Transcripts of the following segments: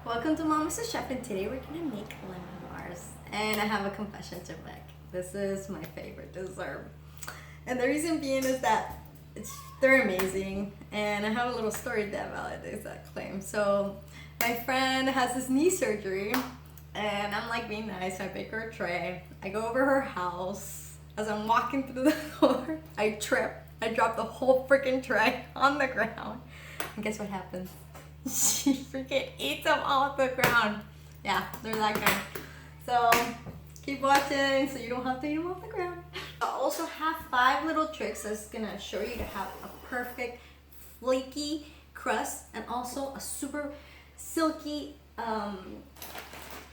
Welcome to Mom is a Chef, and today we're gonna make lemon bars. And I have a confession to make. This is my favorite dessert. And the reason being is that they're amazing, and I have a little story that validates that claim. So my friend has this knee surgery, and I'm like being nice. I bake her a tray. I go over her house. As I'm walking through the door, I trip. I drop the whole freaking tray on the ground. And guess what happens? She freaking eats them all off the ground. Yeah, they're that kind. So keep watching so you don't have to eat them off the ground. I also have 5 little tricks that's gonna show you to have a perfect flaky crust and also a super silky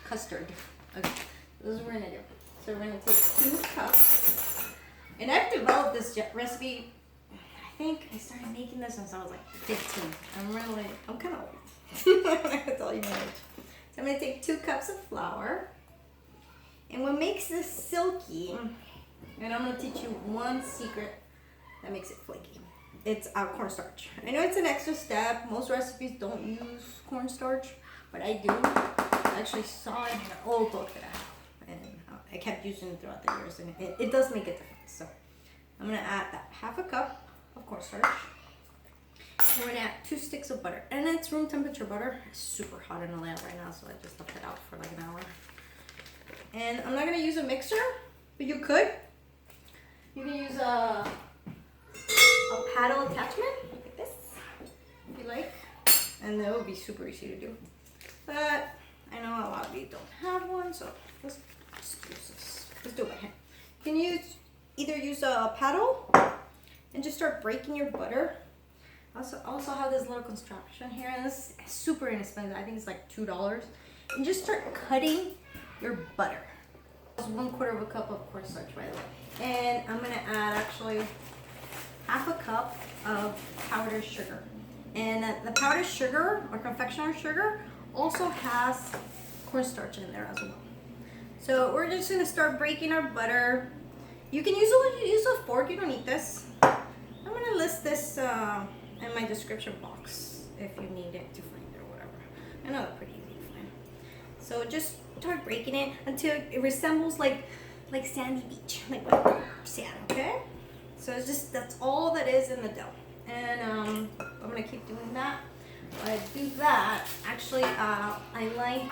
custard. Okay, this is what we're gonna do. So we're gonna take 2 cups, and I've developed this recipe. I think I started making this since I was like 15. I'm kind of old. I'm not gonna tell you my age. So I'm gonna take 2 cups of flour. And what makes this silky, and I'm gonna teach you one secret that makes it flaky. It's cornstarch. I know it's an extra step. Most recipes don't use cornstarch, but I do. I actually saw it in an old book that I have, and I kept using it throughout the years, and it does make a difference. So I'm gonna add that 1/2 cup of cornstarch. We're gonna add 2 sticks of butter, and it's room temperature butter. It's super hot in the lamp right now, so I just left it out for like an hour. And I'm not gonna use a mixer, but you could. You can use a paddle attachment like this, if you like, and that would be super easy to do. But I know a lot of you don't have one, so let's use this. Let's do it by hand. You can either use a paddle and just start breaking your butter. Also have this little construction here, and this is super inexpensive. I think it's like $2. And just start cutting your butter. It's 1/4 cup of cornstarch, by the way. And I'm gonna add actually 1/2 cup of powdered sugar. And the powdered sugar or confectioner sugar also has cornstarch in there as well. So we're just gonna start breaking our butter. You can use a fork. You don't need this. I'm gonna list this in my description box if you need it to find it or whatever. I know they're pretty easy to find. So just start breaking it until it resembles like sandy beach, like sand. Okay. So it's just that's all that is in the dough, and I'm gonna keep doing that. While I do that, actually, I like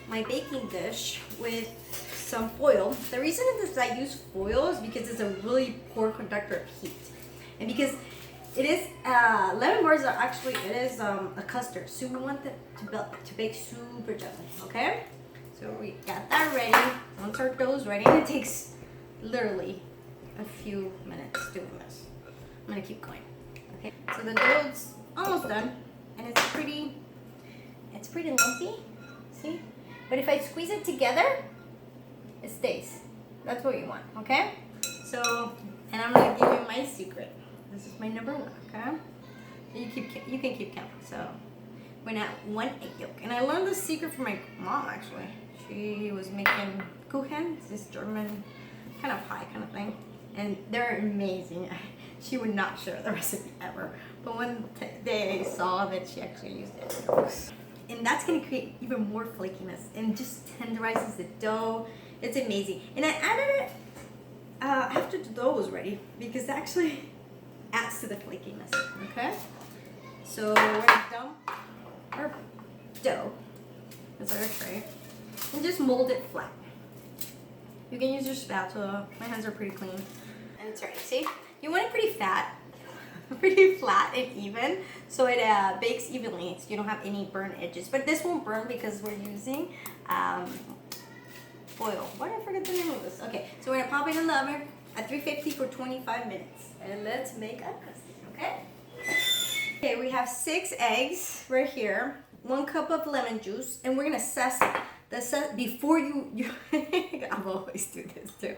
my baking dish with some foil. The reason is I use foil is because it's a really poor conductor of heat, and because it is lemon bars are actually a custard, so we want it to bake super gently. Okay, so we got that ready. Once our dough is ready, and it takes literally a few minutes doing this. I'm gonna keep going. Okay, so the dough's almost done, and it's pretty lumpy. See, but if I squeeze it together, it stays. That's what you want, okay? So, and I'm gonna give you my secret. This is my number 1, okay? You can keep counting. So, we're gonna add 1 egg yolk, and I learned this secret from my mom actually. She was making Kuchen, this German kind of pie kind of thing, and they're amazing. She would not share the recipe ever, but one day I saw that she actually used egg yolks. And that's gonna create even more flakiness and just tenderizes the dough. It's amazing. And I added it after the dough was ready because it actually adds to the flakiness. Okay? So we're gonna dump our dough inside our tray and just mold it flat. You can use your spatula. My hands are pretty clean. And it's ready. See? You want it pretty fat. Pretty flat and even, so it bakes evenly, so you don't have any burnt edges. But this won't burn because we're using foil. Why did I forget the name of this? Okay, so we're gonna pop it in the oven at 350 for 25 minutes, and let's make a custard. Okay. Okay, we have 6 eggs right here, 1 cup of lemon juice, and we're gonna zest before you. I always do this too.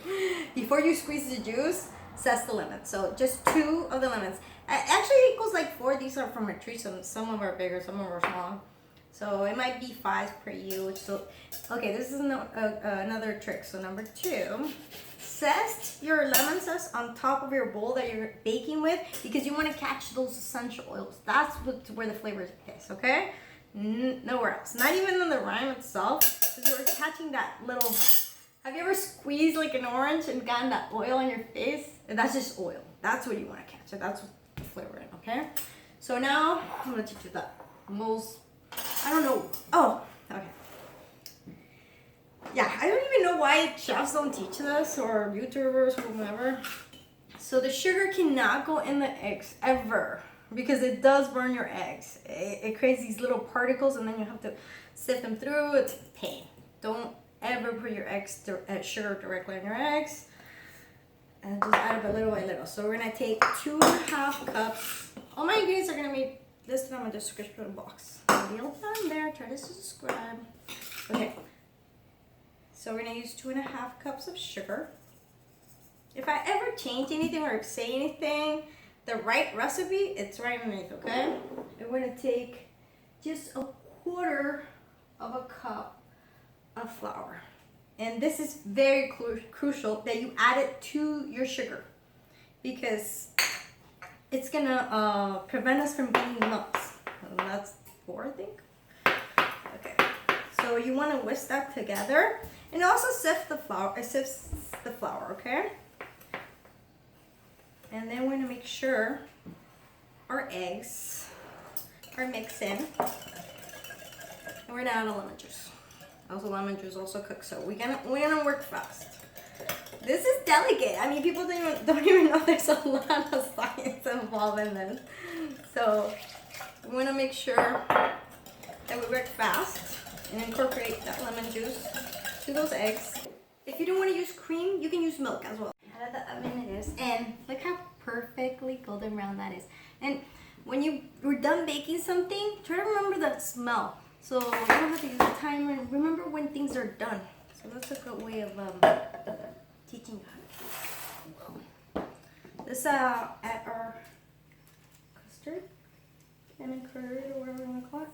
Before you squeeze the juice, zest the lemon. So just 2 of the lemons. Actually, it goes like 4. These are from a tree. Some of them are bigger, some of them are small. So it might be 5 per you. So, okay, this is another trick. So number 2, zest your lemon zest on top of your bowl that you're baking with because you want to catch those essential oils. That's where the flavor is, okay? nowhere else. Not even on the rind itself. Because we're attaching that little. Have you ever squeezed like an orange and gotten that oil on your face? And that's just oil. That's what you want to catch. So that's the flavor in. Okay. So now I'm gonna teach you the most. I don't know. Oh, okay. Yeah, I don't even know why chefs don't teach this or YouTubers or whomever. So the sugar cannot go in the eggs ever because it does burn your eggs. It creates these little particles and then you have to sift them through. It's a pain. Don't ever put your sugar directly on your eggs. And just add it little by little. So we're gonna take 2.5 cups. All my ingredients are gonna be listed on my description box. Deal down there. Try to subscribe. Okay. So we're gonna use 2.5 cups of sugar. If I ever change anything or say anything, the right recipe, it's right underneath, okay? And we're gonna take just 1/4 of a cup of flour. And this is very crucial that you add it to your sugar because it's gonna prevent us from getting lumps. And that's 4, I think. Okay, so you wanna whisk that together and also sift the flour, okay? And then we're gonna make sure our eggs are mixed in. And we're gonna add a lemon juice. Also, lemon juice also cooks, so we're gonna work fast. This is delicate. I mean, people don't even know there's a lot of science involved in this. So we wanna make sure that we work fast and incorporate that lemon juice to those eggs. If you don't want to use cream, you can use milk as well. Out of the oven it is, and look how perfectly golden brown that is. And when you're done baking something, try to remember that smell. So you don't have to use a timer. Remember when things are done. So that's a good way of teaching you. This add our custard, lemon curd, or whatever you want to call it.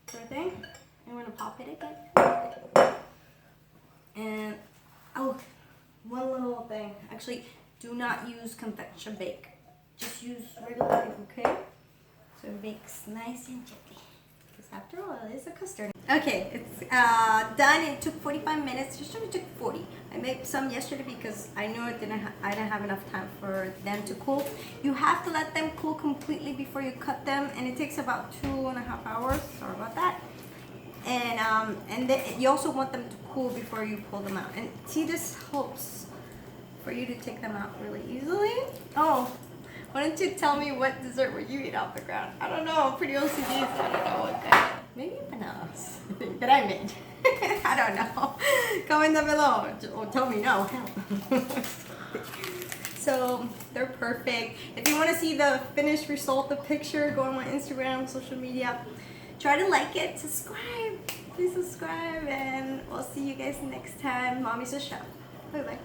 Sort of thing. And we're gonna pop it again. And oh, one little thing. Actually, do not use convection bake. Just use regular bake, okay? So it makes nice and gently. Because after all, it's a custard. Okay, it's done. It took 45 minutes. Just only took 40. I made some yesterday because I knew I didn't have enough time for them to cool. You have to let them cool completely before you cut them, and it takes about 2.5 hours. Sorry about that. And then you also want them to cool before you pull them out. And see, this helps for you to take them out really easily. Oh, why don't you tell me what dessert would you eat off the ground? I don't know. I'm pretty OCD, so I don't know what kind. Maybe bananas that I made. I don't know. Comment down below or tell me no. So they're perfect. If you want to see the finished result, the picture, go on my Instagram, social media. Try to like it, subscribe. Please subscribe, and we'll see you guys next time. Mommy's a chef. Bye bye.